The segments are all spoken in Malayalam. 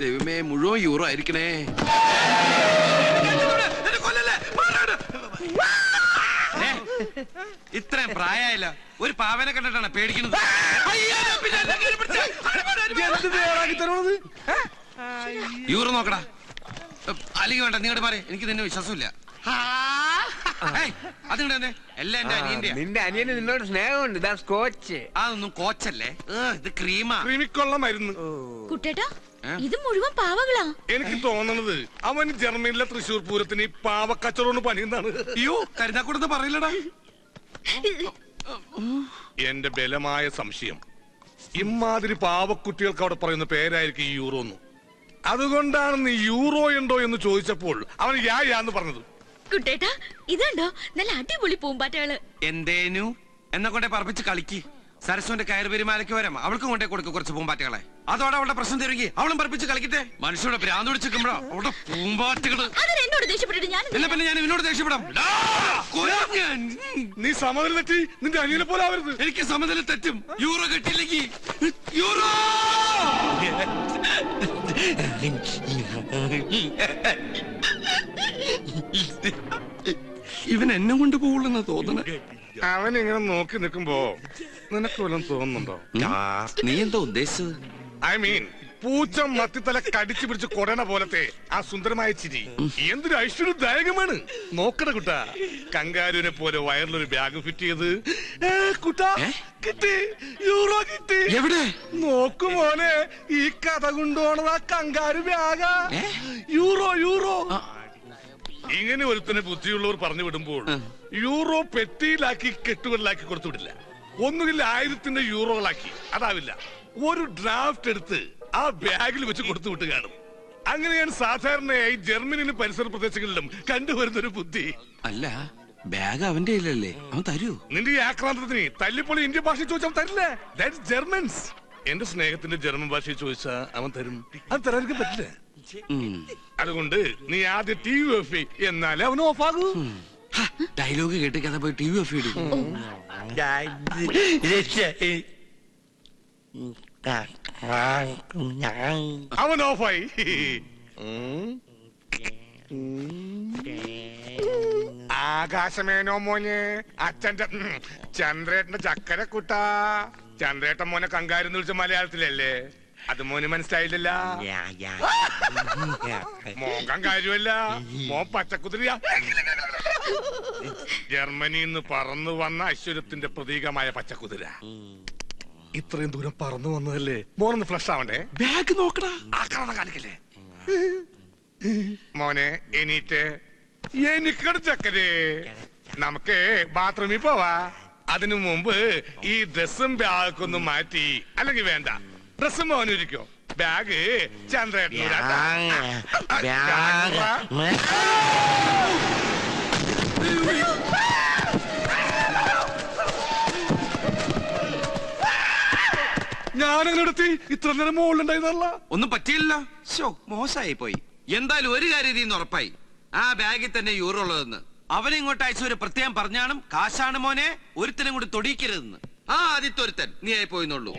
ദൈവമേ, മുഴുവൻ യൂറോ ആയിരിക്കണേ. ഇത്രയും പ്രായമായില്ല, ഒരു പാവനെ കണ്ടിട്ടാണ് പേടിക്കുന്നത്. യൂറോ നോക്കടാ. അല്ലെങ്കിൽ വേണ്ട, നിങ്ങളുടെ പറ, എനിക്ക് നിന്നെ വിശ്വാസമില്ല. അതിന്റെ എല്ലാം എന്റെ അനിയന്റെ. നിന്റെ അനിയന് നിന്നോട് സ്നേഹമുണ്ട്. ഇതാ സ്കോച്ച്. അതൊന്നും കോച്ചല്ലേ, ഇത് ക്രീമാ. ക്രീമിക്കൊള്ള മരുന്ന്. കുട്ടേട്ടാ, ഇത് മുഴുവൻ പാവകളാ. എനിക്ക് തോന്നണത് അവൻ ജർമ്മനിയിലെ തൃശ്ശൂർ പൂരത്തിന് ഈ പാവക്കച്ചറോന്ന് പണിയുന്നതാണ്. അയ്യോ, കരുതാക്കൂടെന്ന് പറയില്ലടാ. എന്റെ ബലമായ സംശയം, ഇമാതിരി പാവക്കുട്ടികൾക്ക് അവിടെ പറയുന്ന പേരായിരിക്കും ഈ യൂറോ എന്ന്. അതുകൊണ്ടാണ് നീ യൂറോ ഉണ്ടോ എന്ന് ചോദിച്ചപ്പോൾ അവൻ യാന്ന് പറഞ്ഞത്. കുട്ടേട്ടാ, ഇതുണ്ടോ നല്ല അടിപൊളി പൂമ്പാറ്റകള്. എന്തേനു എന്നെ കൊണ്ടേ പറപ്പിച്ച് കളിക്ക്. സരസ്വന്റെ കയറ് പെരുമാലയ്ക്ക് വരാം, അവൾക്കും കൊണ്ടേ കൊടുക്കും കുറച്ച് പൂമ്പാറ്റകളെ. അതോടെ അവളുടെ പ്രശ്നം തീരുകി, അവളും പറപ്പിച്ച് കളിക്കട്ടെ. മനുഷ്യരുടെ ഭ്രാന്ത് പിടിച്ചിരിക്കുമ്പോഴോ അവളുടെ പൂമ്പാറ്റകള്. എന്നോട് ദേഷ്യപ്പെട്ടിട്ട് ഞാൻ എന്നാ പിന്നെ ഞാൻ ഇവനോട് ദേഷ്യപ്പെടാം. നീ സമനില തെറ്റി നിന്റെ അനിയനെ പോലെ ആവരുത്. എനിക്ക് സമനില തെറ്റും. യൂറോ കിട്ടിയില്ലെങ്കിൽ യൂറോ. ഇവൻ എന്നെ കൊണ്ട് പോകുള്ളെന്നാ തോന്നണ. അവൻ ഇങ്ങനെ നോക്കി നിൽക്കുമ്പോ നിനക്ക് വല്ലതും തോന്നുന്നുണ്ടോ? നീ എന്താ ഉദ്ദേശിച്ചത്? ഐ മീൻ, പൂച്ച മത്തിത്തല കടിച്ചു പിടിച്ച് കൊടണ പോലത്തെ ആ സുന്ദരമായ ചിരി എന്തൊരു ഐശ്വര്യദായകമാണ്. നോക്കട കുട്ടാ, കങ്കാരുവിനെ പോലെ വയറിലൊരു ബാഗ് ഫിറ്റ് ചെയ്ത് കുട്ടാ കിട്ടി, യൂറോ കിട്ടി. എവിടെ നോക്കു മോനെ, ഈ കഥ കൊണ്ടുപോണത് ആ കങ്കാരു ബാഗാ. Euro euro. ഇങ്ങനെ ഒരുത്തനെ ബുദ്ധിയുള്ളവർ പറഞ്ഞു വിടുമ്പോൾ യൂറോ പെട്ടിയിലാക്കി കെട്ടുകളിലാക്കി കൊടുത്തു വിടില്ല. ഒന്നുകിൽ 1000 യൂറോകളാക്കി, അതാവില്ല, ഒരു ഡ്രാഫ്റ്റ് എടുത്ത് ആ ബാഗിൽ വെച്ച് കൊടുത്തു വിട്ട് കാണും. അങ്ങനെയാണ് സാധാരണയായി ജർമ്മനിയിലും പരിസര പ്രദേശങ്ങളിലും കണ്ടുവരുന്നൊരു ബുദ്ധി. അല്ല, ബാഗ് അവന്റെ കയ്യിലല്ലേ, അവൻ തരൂ? നിന്റെ ഈ ആക്രാന്തത്തിന് തല്ലിപ്പൊളി ഇന്ത്യൻ ഭാഷ ചോദിച്ചാൽ തരില്ലേ? That's Germans. എന്റെ സ്നേഹത്തിന്റെ ജർമ്മൻ ഭാഷയിൽ ചോദിച്ചാ അവൻ തരും. അത് തരാതിരിക്കാൻ പറ്റില്ല. അതുകൊണ്ട് നീ ആദ്യം ടി വി ഓഫ് എന്നാലേ അവൻ ഓഫ് ആകൂ. ഡയലോഗ് കേട്ട് കഥ പോയി ടി വി ഓഫ് ചെയ്തു. അവൻ ഓഫായി. ആകാശമേനോ മോനെ, അച്ഛന്റെ ചന്ദ്രേട്ടന്റെ ചക്കര കുട്ടാ. ചന്ദ്രേട്ടൻ മോനെ കങ്കാരെന്ന് വിളിച്ച മലയാളത്തിലല്ലേ? അത് മോന് മനസ്സിലായില്ലല്ല. മോൻ കങ്കാരുമല്ല, മോൻ പച്ചക്കുതിരിയാ. ജർമ്മനിന്ന് പറന്നു വന്ന ഐശ്വര്യത്തിന്റെ പ്രതീകമായ പച്ചക്കുതിര. ഇത്രയും ദൂരം പറന്നു വന്നതല്ലേ, മോനൊന്ന് ഫ്ലഷ് ആവണ്ടേ? ബാഗ് നോക്കടാ, ആക്രമണം കാണിക്കല്ലേ. മോനെ എണീറ്റ്. എനിക്കട് ചക്കരേ, നമുക്ക് ബാത്റൂമിൽ പോവാ. അതിനു മുമ്പ് ഈ ഡ്രസ്സും ബാഗൊന്നും മാറ്റി. അല്ലെങ്കിൽ വേണ്ട, ഡ്രസ്സും മോനിരിക്കോ, ബാഗ് ചന്ദ്രേട്ടനൂരാ. ഞാനങ്ങനെടുത്തി ഇത്ര നേരം മുകളിലുണ്ടായിരുന്നല്ല. ഒന്നും പറ്റിയില്ല. മോശമായി പോയി. എന്തായാലും ഒരു കാര്യം ഇന്ന് ഉറപ്പായി, ആ ബാഗിൽ തന്നെ യൂറോ ഉള്ളതെന്ന്. അവനെ ഇങ്ങോട്ട് അയച്ച ഒരു പ്രത്യേകം പറഞ്ഞാണ്, കാശാണ് മോനെ, ഒരുത്തനും കൂടി തൊടിയിക്കരുതെന്ന്. ആ ആദ്യത്തെ ഒരുത്തൻ നീ ആയി പോയിന്നുള്ളൂ.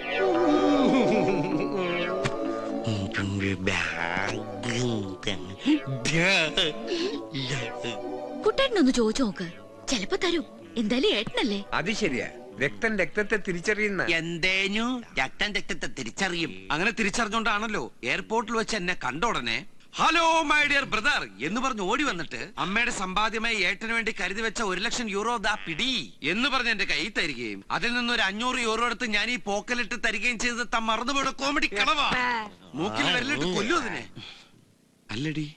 കുട്ടേട്ടനൊന്ന് ചോദിച്ചു നോക്ക്, ചെലപ്പോ തരൂ. എന്തായാലും ഏട്ടനല്ലേ. അത് ശരിയാ, രക്തം രക്തത്തെ തിരിച്ചറിയുന്ന. എന്തേനു രക്തം രക്തത്തെ തിരിച്ചറിയും. അങ്ങനെ തിരിച്ചറിഞ്ഞോണ്ടാണല്ലോ എയർപോർട്ടിൽ വെച്ച് എന്നെ കണ്ട ഉടനെ ഹലോ മൈ ഡിയർ ബ്രദർ എന്ന് പറഞ്ഞ് ഓടി വന്നിട്ട് അമ്മയുടെ സമ്പാദ്യമായി ഏട്ടന് വേണ്ടി കരുതി വെച്ച 1,00,000 യൂറോ ദാ പിടി എന്ന് പറഞ്ഞ് എന്റെ കൈ തരികയും അതിൽ നിന്നൊരു 500 യൂറോ എടുത്ത് ഞാൻ ഈ പോക്കലിട്ട് തരികയും ചെയ്ത് താൻ മറന്നുപോയ കോമഡി കളവാ. മൂക്കിൽ വരലിട്ട് കൊല്ലു അതിനെ. അല്ലടി,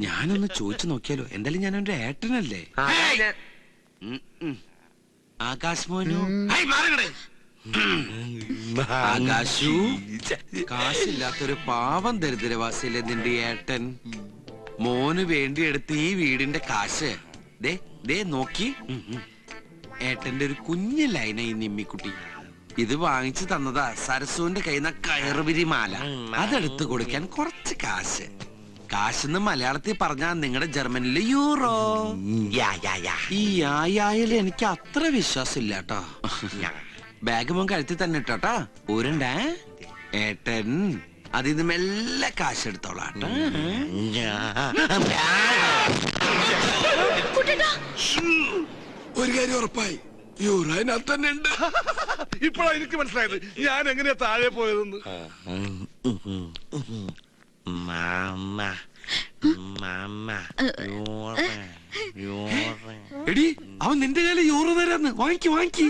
ഞാനൊന്ന് ചോദിച്ചു നോക്കിയാലോ? എന്തായാലും ഞാൻ എന്റെ ഏട്ടനല്ലേ. ആകാശ് മോനു, ആകാശു, കാശില്ലാത്തൊരു പാവം ദരിദ്രവാസിയിലെ നിന്റെ ഏട്ടൻ. മോന് വേണ്ടിയെടുത്ത് ഈ വീടിന്റെ കാശ് ദേ നോക്കി. ഏട്ടന്റെ ഒരു കുഞ്ഞു ലൈന ഈ നിമ്മിക്കുട്ടി. ഇത് വാങ്ങിച്ചു തന്നതാ സരസുവിന്റെ കയ്യിൽ നിന്ന് കയറുപിരി മാല. അതെടുത്ത് കൊടുക്കാൻ കുറച്ച് കാശ്. കാശെന്ന് മലയാളത്തിൽ പറഞ്ഞാ നിങ്ങളുടെ ജർമ്മനിലെ യൂറോ. ഈ യായായാലും എനിക്ക് അത്ര വിശ്വാസം ഇല്ല കേട്ടോ. ബാഗ് മോൻ കഴുത്തി തന്നെ ഇട്ടോട്ടാ. ഊരണ്ടേ ഏട്ടൻ അതിൽ നിന്ന് മെല്ലെ കാശ് എടുത്തോളാം ഒരു കാര്യം ഉറപ്പായി യൂറോ അതിനകത്ത് തന്നെ ഉണ്ട്. ഇപ്പോഴാ എനിക്ക് മനസ്സിലായത് ഞാൻ എങ്ങനെയാ താഴെ പോയതെന്ന്. എടി അവൻ നിന്റെ കയ്യില് യൂറോ തരാന്ന്. വാങ്ങിക്ക്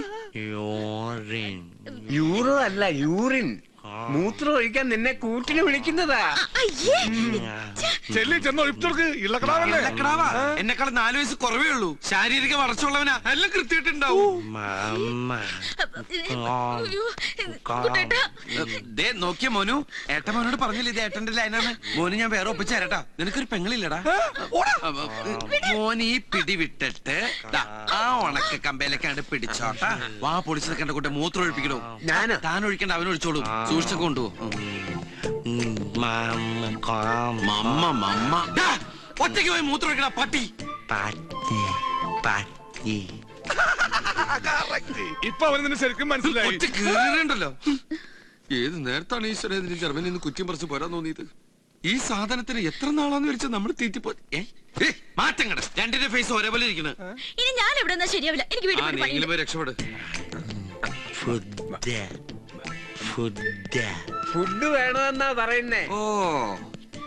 യൂറോ അല്ല യൂറിൻ. മൂത്രം ഒഴിക്കാൻ നിന്നെ കൂട്ടിന് വിളിക്കുന്നതാ. ചെല്ലി ചെന്ന് ഒഴിപ്പിച്ചോർക്ക് ഇള്ളക്കടാവല്ലേ. ഇളക്കടാവാ. എന്നെക്കാളും 4 വയസ്സ് കുറവേ ഉള്ളൂ. ശാരീരിക വളർച്ചയുള്ളവനാ. എല്ലാം കൃത്യമായിട്ടുണ്ടാവും. ദേ നോക്കിയ മോനു, ഏട്ടൻ മോനോട് പറഞ്ഞില്ല ഇത് ഏട്ടന്റെ ലൈനാണ്. മോന് ഞാൻ വേറെ ഒപ്പിച്ചു തരട്ടാ. നിനക്കൊരു പെങ്ങളില്ലടാ. മോൻ ഈ പിടി വിട്ടിട്ട് ദാ ആ ഉണക്ക കമ്പയിലേക്കാണ്ട് പിടിച്ചോട്ടാ. വാ പൊളിച്ചത് കണ്ട കൂട്ടെ മൂത്രം ഒഴിപ്പിക്കണോ. ഞാനോ? താൻ ഒഴിക്കണ്ട, അവൻ ഒഴിച്ചോളൂ. സൂക്ഷിച്ചൊക്കെ കൊണ്ടുപോകും. ഒറ്റയ്ക്ക് പോയി മൂത്രം ഒഴിക്കണ പട്ടി. ഇപ്പൊ അവന് നിന്നെ ശരിക്കും മനസ്സിലായി. ഒറ്റ കീറുണ്ടല്ലോ. ഏത് നേരത്താണ് ഈശ്വര ഇതിന് ജർമ്മനിൽ നിന്ന് കുറ്റം പറിച്ച് പോരാൻ തോന്നിയത്? ഈ സാധനത്തിന് എത്ര നാളാന്ന് വെച്ചാൽ നമ്മൾ തീറ്റിപ്പോ മാറ്റം കട. രണ്ടിന്റെ ഫേസ് ഒരേപോലെ ഇരിക്കണ. ഇനി ഞാൻ എവിടെ ശരിയാവില്ല. എനിക്ക് വീട്ടിൽ പോയി നീങ്കിലും പോയി രക്ഷപ്പെട്. ഫുഡ് വേണമെന്നാ പറയുന്നേ. ഓ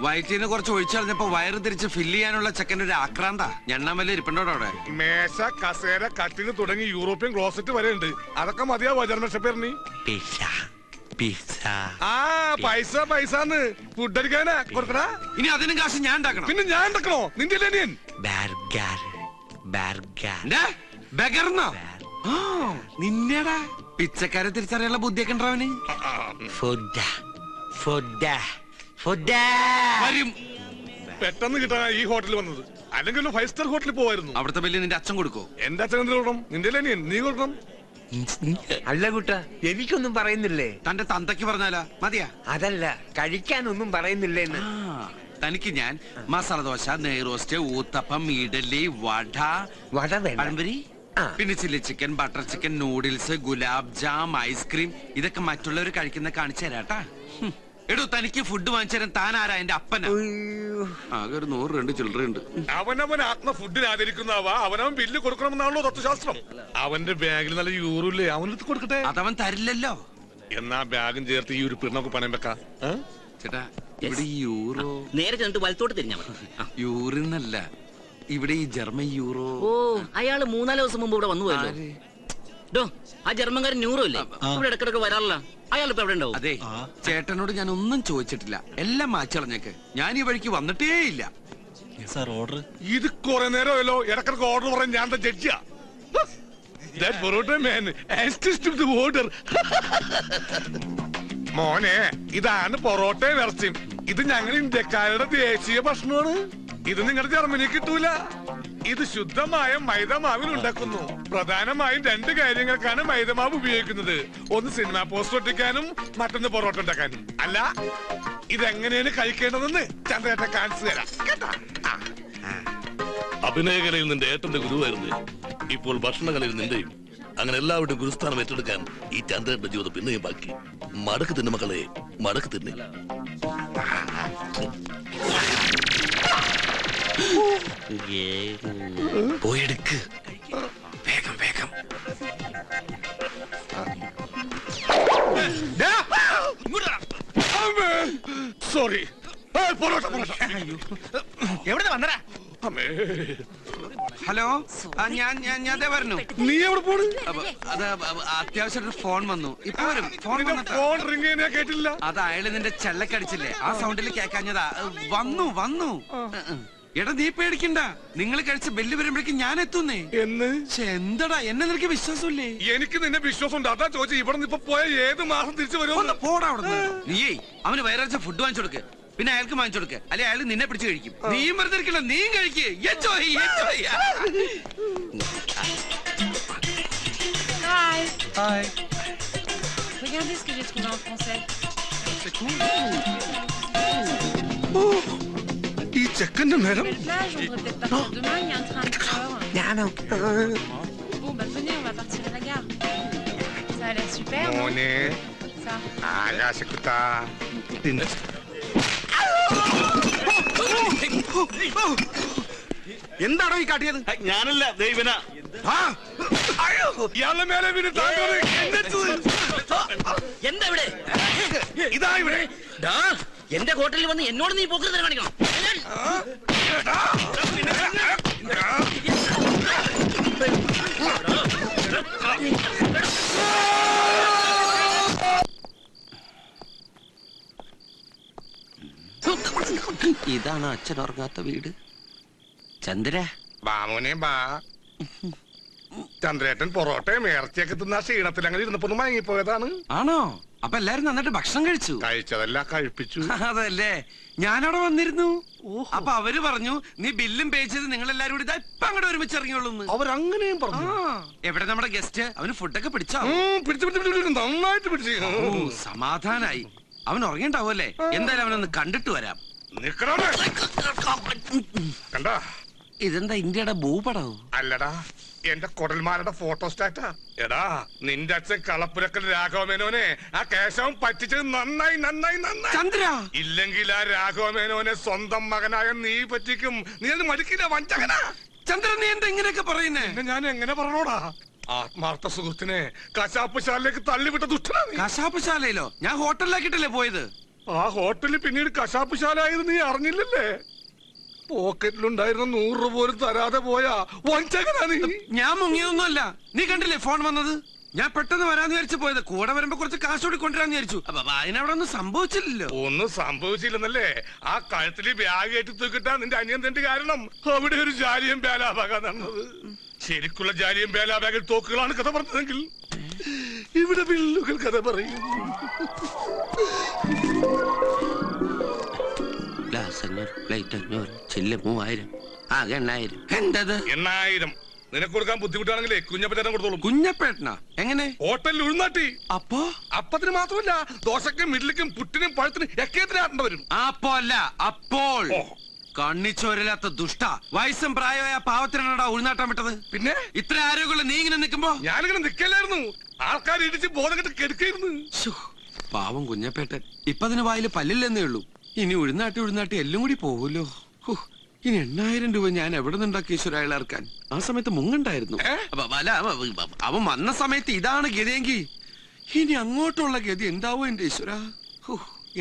വയറ്റിന് കുറച്ച് ഒഴിച്ചറിഞ്ഞപ്പോ വയറ് തിരിച്ച് ഫില്ല് ചെയ്യാനുള്ള ചെക്കൻ്റെ ഒരു ആക്രാന്ത. ഞണ്ണാമല്ല ഇരിപ്പുണ്ടോടെ അവിടെ. മേശ, കസേര, കട്ടിന് തുടങ്ങി യൂറോപ്യൻ ക്ലോസറ്റ് വരെ ഉണ്ട്. അതൊക്കെ മതിയാവോ ജർമ്മൻ ഷെപ്പേറിന്? ആ പൈസ പൈസന്ന് ഫുഡ് അടിക്കാനാ കൊടുക്കണ. ഇനി അതിനും കാശ് ഞാൻ ഉണ്ടാക്കണം. പിന്നെ ഞാൻ ഉണ്ടാക്കണോ? നിന്റെ അനിയൻ നിന്നേടാ പിച്ചക്കാരെ തിരിച്ചറിയാനുള്ള ബുദ്ധിയൊക്കെ ഉണ്ടാവന്. വരും. പെട്ടെന്ന് കിട്ടാൻ ഈ ഹോട്ടലിൽ വന്നത്. അല്ലെങ്കിൽ 5 സ്റ്റാർ ഹോട്ടലിൽ പോവായിരുന്നു. അവിടുത്തെ ബില്ല് നിന്റെ അച്ഛൻ കൊടുക്കോ? എന്റെ അച്ഛൻ എന്തിനു കൊടുക്കണം? നിന്റെ അനിയൻ നീ കൊടുക്കണം. അല്ല കുട്ട, എനിക്കൊന്നും പറയുന്നില്ലേ? തന്റെ തന്തയ്ക്ക് പറഞ്ഞാലാ മതിയാ? അതല്ല, കഴിക്കാനൊന്നും പറയുന്നില്ലേന്ന്. തനിക്ക് ഞാൻ മസാല ദോശ, നെയ് റോസ്റ്റ്, ഊത്തപ്പം, ഇഡലി, വട, വട വേണ്ട. പഴംപൊരി, പിന്നെ chilli chicken, butter chicken, noodles, gulab jam, ice cream, ഇതൊക്കെ മറ്റുള്ളവർ കഴിക്കുന്ന കാണിച്ചു തരാട്ടാ. എടോ തനിക്ക് ഫുഡ് വാങ്ങിച്ചു തരാൻ താൻ ആരാ? എന്റെ അപ്പനാ. ആകെ ഒരു 100-2 ചില്ലറുണ്ട്. അവനവൻ ആത്മ ഫുഡിന് ആദരിക്കുന്നവാ. അവനവൻ ബില്ല് കൊടുക്കണമെന്നാണല്ലോ തത്വശാസ്ത്രം. അവന്റെ ബാഗിൽ നല്ല യൂറോ ഇല്ലേ, അവനെടുത്ത് കൊടുക്കട്ടെ. അതവൻ തരില്ലല്ലോ. എന്നാ ബാഗും ചേർത്ത് ഈ ഒരു പിണ്ണൊക്കെ പണയം വെക്കാം. ചേട്ടാ ഇവിടെ ഈ യൂറോ നേരെ ചെന്നിട്ട് വലത്തോട്ട് തിരിഞ്ഞാ മതി. യൂറിന്നല്ല, ഇവിടെ ഈ ജർമ്മൻ യൂറോ. ഓ അയാള് 3-4 ദിവസം മുമ്പ് ഇവിടെ വന്നു പോയല്ലോ. ഡോ ആ ജർമ്മൻകാരൻ ന്യൂറോ ഇല്ലേ, ഇവിടെ ഇടക്കിടക്ക് വരാറില്ല. അയാൾ ഇപ്പൊ എവിടെ ഉണ്ടാവും? അതെ ചേട്ടനോട് ഞാൻ ഒന്നും ചോദിച്ചിട്ടില്ല. എല്ലാം മാച്ചളഞ്ഞേക്ക്. ഞാൻ ഈ വഴിക്ക് വന്നിട്ടേ ഇല്ല. ഇത് കുറെ നേരമല്ലോ ഇടക്കിടക്ക് ഓർഡർ പറയാൻ ഞാൻ ജഡ്ജിയാ. മോനെ ഇതാണ് പൊറോട്ടയും ഇറച്ചിയും. ഇത് ഞങ്ങൾ ഇന്ത്യക്കാരുടെ ദേശീയ ഭക്ഷണമാണ്. ഇത് നിങ്ങളുടെ ജർമ്മനി കിട്ടൂല. ഇത് ശുദ്ധമായ മൈദമാവിൽ ഉണ്ടാക്കുന്നു. പ്രധാനമായും 2 കാര്യങ്ങൾക്കാണ് മൈദമാവ് ഉപയോഗിക്കുന്നത്. ഒന്ന് സിനിമ പോസ്റ്റർ ഒട്ടിക്കാനും മറ്റൊന്ന് പൊറോട്ട ഉണ്ടാക്കാനും. അല്ല ഇതെങ്ങനെയാണ് കഴിക്കേണ്ടതെന്ന് ചന്ദ്രേട്ടൻ കാണിച്ചു തരാം കേട്ടോ. അഭിനയകലയിൽ നിന്റെ ഏട്ടന്റെ ഗുരുവായിരുന്നു. ഇപ്പോൾ ഭക്ഷണകലയിൽ നിന്റെയും. അങ്ങനെ എല്ലാവരുടെയും ഗുരുസ്ഥാനം ഏറ്റെടുക്കാൻ ഈ ചന്ദ്രന്റെ ജീവിതം പിന്നെയും ബാക്കി. മടക്ക് തിന്നു മക്കളെ, മടക്ക് തിന്നെ. പോയെടുക്ക് വേഗം വേഗം. സോറി. പൊറോട്ട പൊറോട്ട എവിടെ വന്നടാ? ഹലോ, ഞാൻ പറഞ്ഞു. നീ എവിടെ പോണ്? അത് അത്യാവശ്യം ഒരു ഫോൺ വന്നു. ഇപ്പൊ വരും. ഫോൺ ഫോൺ റിംഗ് ചെയ്യാൻ കേട്ടില്ല. അത് അയാള് നിന്റെ ചെല്ലക്കടിച്ചില്ലേ, ആ സൗണ്ടിൽ കേക്കാഞ്ഞതാ. വന്നു. എടാ നീ പേടിക്കണ്ട. നിങ്ങൾ കഴിച്ച ബെല്ല് വരുമ്പോഴേക്കും ഞാൻ എത്തുന്നേ. എന്ന് എന്തടാ എന്നെ നിനക്ക് വിശ്വാസമില്ലേ? എനിക്ക് നിന്നെ വിശ്വാസമുണ്ട്. അതാ ചോദിച്ചു ഇവിടെ നിന്ന് ഇപ്പൊ പോയ ഏത് മാസം തിരിച്ചു വരുമോ? പോടാ അവിടെ. നീയേ അവന് വയറാഴ്ച ഫുഡ് വാങ്ങിച്ചു കൊടുക്ക്. പിന്നെ അയാൾക്ക് വാങ്ങിച്ചു കൊടുക്ക്. അല്ലെ അയാൾ നിന്നെ പിടിച്ച് കഴിക്കും. നീയും വെറുതെ ഇരിക്കണ്ട, നീയും കഴിക്ക്. Regardez ce que j'ai trouvé en français. ഈ ചെക്കന്റെ നേരം. Belle plage, on devrait peut-être partir demain, il y a un train à 8 heures. ഞാനോ? Bon, bah venez, on va partir à la gare. Ça a l'air super, non? മോനെ Ça. ആകാശക്കുത്ത എന്താണോ ഈ കാട്ടിയത്? ഞാനല്ല ദൈവന ഇയാളുടെ മേലെ പിന്നെ എന്താ ഇവിടെ? ഇതാ ഇവിടെ ഡാ, എന്റെ ഹോട്ടലിൽ വന്ന് എന്നോട് നീ പോക്കരുത് കാണിക്കണം. ഇതാണ് അച്ഛൻ ഉറങ്ങാത്ത വീട്. ചന്ദ്ര ബാമോനെ ബാ. ചന്ദ്രേട്ടൻ പൊറോട്ടയും ഇറച്ചിയൊക്കെ തിന്ന ക്ഷീണത്തിൽ അങ്ങനെ ഇരുന്നപ്പോ ഒന്ന് മയങ്ങിപ്പോയതാണ്. ആണോ? അപ്പൊ എല്ലാരും നന്നായിട്ട് ഭക്ഷണം കഴിച്ചു? കഴിച്ചതല്ല കഴിപ്പിച്ചു. അതല്ലേ, ഞാനവിടെ വന്നിരുന്നു. അപ്പൊ അവര് പറഞ്ഞു നീ ബില്ലും പേ ചെയ്ത് നിങ്ങൾ എല്ലാരും കൂടി ഇപ്പൊ അങ്ങോട്ട് ഒരുമിച്ച് ഇറങ്ങിയോളൂ. അവരങ്ങനെയും പറഞ്ഞു. എവിടെ നമ്മുടെ ഗസ്റ്റ്? അവന് ഫുഡൊക്കെ പിടിച്ചോ? പിടിച്ചു നന്നായിട്ട് പിടിച്ചു. സമാധാനായി. അവൻ ഉറങ്ങിണ്ടാവുമല്ലേ? എന്തായാലും അവനൊന്ന് കണ്ടിട്ട് വരാം. കണ്ടാ? ഇതെന്താ ഇന്ത്യയുടെ ഭൂപടോ? അല്ലടാ, എന്റെ കൊടൽമാരുടെ ഫോട്ടോസ്റ്റാറ്റാ. എടാ, നിന്റെ അച്ഛൻ കളപ്പുരക്കൽ രാഘവമേനോനെ ആ കേശവൻ പറ്റിച്ചത് നന്നായി നന്നായി നന്നായി. ചന്ദ്ര, ഇല്ലെങ്കിൽ ആ രാഘവമേനോനെ സ്വന്തം മകനായ നീ പറ്റിക്കും. നീ അത് മടിക്കില്ല, വഞ്ചകനാ. ചന്ദ്രൻ, നീ എന്താ ഇങ്ങനെയൊക്കെ പറയുന്നേ? പിന്നെ ഞാൻ എങ്ങനെ പറഞ്ഞോടാ? ആത്മാർത്ഥ സുഹൃത്തിനെ കശാപ്പുശാലയിലേക്ക് തള്ളിവിട്ട ദുഷ്ടനാ നീ. കശാപ്പുശാലയിലോ? ഞാൻ ഹോട്ടലിലാക്കിട്ടല്ലേ പോയത്. ആ ഹോട്ടലിൽ പിന്നീട് കശാപ്പുശാല ആയത് നീ അറിഞ്ഞില്ലല്ലേ? പോക്കറ്റിലുണ്ടായിരുന്ന 100 രൂപ പോലും തരാതെ പോയാ വഞ്ചകനാ നീ. ഞാൻ മുങ്ങിയൊന്നുമല്ല. നീ കണ്ടില്ലേ ഫോൺ വന്നത്? ഞാൻ പെട്ടെന്ന് വരാന്ന് വിചാരിച്ചു പോയത്. കൂടെ വരുമ്പോ കുറച്ച് കാശ് കൂടി കൊണ്ടുവരാന്ന് വിചാരിച്ചു. അപ്പൊ അതിനവിടെ ഒന്നും സംഭവിച്ചില്ലല്ലോ. ഒന്നും സംഭവിച്ചില്ലെന്നല്ലേ? ആ കഴുത്തില് ബാഗ് കയറ്റി തൂക്കിട്ടാ നിന്റെ അനിയൻ തന്റെ കാരണം അവിടെ ഒരു ജാലിയും ബേലാബാഗാ നടന്നത്. ശരിക്കുള്ള ജാലിയും ബേലാബാഗിൽ തോക്കുകളാണ് കഥ പറഞ്ഞതെങ്കിൽ ഇവിടെ വില്ലുകൾ കഥ പറയും. ഗ്ലാസ് 500, പ്ലേറ്റ് 500, ചില്ല് 3000, ആകെ 8000. എന്തത്? 8000 നിനക്ക് കൊടുക്കാൻ ബുദ്ധിമുട്ടാണെങ്കിലേ കുഞ്ഞപ്പേട്ടൻ കൊടുത്തോളും. കുഞ്ഞപ്പേട്ടനാ? എങ്ങനെ? ഹോട്ടലിൽ ഉഴുന്നാട്ടി. അപ്പോ അപ്പത്തിന് മാത്രമല്ല, ദോശക്കും ഇഡ്ലിക്കും പുട്ടിനും പഴത്തിനും ഒക്കെ ആട്ടേണ്ട വരും. അപ്പോ അല്ല, അപ്പോൾ. ഓ. കണ്ണിച്ചോരില്ലാത്ത ദുഷ്ട. വയസ്സും പ്രായമായ പാവത്തിനാടാ ഉൾനാട്ടം വിട്ടത്. പിന്നെ ഇത്ര ആരോഗ്യമുള്ള നീ ഇങ്ങനെ നിൽക്കുമ്പോ ഞാനിങ്ങനെ നിക്കല്ലായിരുന്നു. ആൾക്കാർ ഇടിച്ച് ബോധം കെട്ട് കെടുക്കായിരുന്നു. പാവം കുഞ്ഞപ്പേട്ടൻ. ഇപ്പൊ അതിന് വായില് പല്ലില്ലെന്നേ ഉള്ളൂ. ഇനി ഉഴുന്നാട്ടി എല്ലാം കൂടി പോകൂലോ. ഇനി 8000 രൂപ ഞാൻ എവിടെ നിന്നുണ്ടാക്കി ഈശ്വര അയാൾ ഇറക്കാൻ? ആ സമയത്ത് മുങ്ങണ്ടായിരുന്നു. അവൻ വന്ന സമയത്ത് ഇതാണ് ഗതിയെങ്കിൽ ഇനി അങ്ങോട്ടുള്ള ഗതി എന്താവോ എന്റെ ഈശ്വര.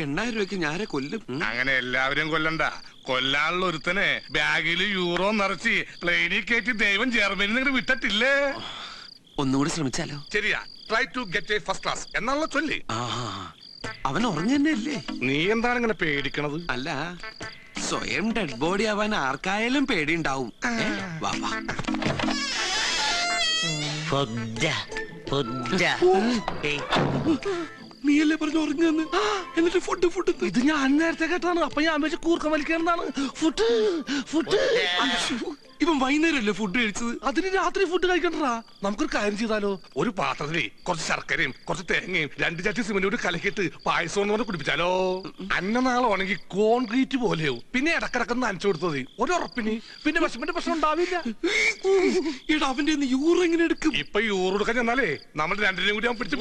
8000 രൂപയ്ക്ക് ഞാരെ കൊല്ലും. അങ്ങനെ എല്ലാവരും കൊല്ലണ്ട. കൊല്ലാനുള്ള ഒരുത്തനെ ബാഗില് യൂറോ നിറച്ച് പ്ലെയിനിൽ കയറ്റി ദൈവം ജർമ്മനി നിങ്ങൾ വിട്ടിട്ടില്ലേ? ഒന്നുകൂടി ശ്രമിച്ചാലോ? ശരിയാ, try to get a first class എന്നുള്ള ചൊല്ലി. അവൻ ഉറങ്ങന്നല്ലേ? നീ എന്താണ് ഇങ്ങനെ പേടിക്കണത്? അല്ല, സ്വയം ഡെഡ് ബോഡി ആവാൻ ആർക്കായാലും പേടിയുണ്ടാവും. വാ വാ. നീയല്ലേ പറഞ്ഞു ഉറങ്ങുന്നു? എന്നിട്ട് ഫുഡ് ഇത് ഞാൻ നേരത്തെ കേട്ടാണ്. അപ്പൊ ഞാൻ വെച്ച് കൂർക്കം വലിക്കാനാണ്. ഫുഡ് ഇവൻ വൈകുന്നേരമല്ലേ ഫുഡ് കഴിച്ചത്? അതിന് രാത്രി ഫുഡ് കഴിക്കണ്ടാ. നമുക്കൊരു കാര്യം ചെയ്താലോ? ഒരു പാത്രത്തില് കുറച്ച് ശർക്കരയും കുറച്ച് തേങ്ങയും 2 ചട്ടി സിമന്റോട് കലക്കിയിട്ട് പായസം എന്ന് പറഞ്ഞ് കുടിപ്പിച്ചാലോ? അന്നനാളെ ഉണങ്ങി കോൺക്രീറ്റ് പോലെയോ. പിന്നെ ഇടക്കിടക്ക് നനച്ചു കൊടുത്തത് ഒരു ഉറപ്പിന്. പിന്നെ വിഷമിന്റെ പ്രശ്നം ഉണ്ടാവില്ല. എടാ, അവന്റെ യൂറോ എങ്ങനെ എടുക്കും? ഇപ്പൊ യൂറോ എടുക്കാൻ ചെന്നാലേ നമ്മൾ രണ്ടിനെയും കൂടി അവൻ പിടിച്ച്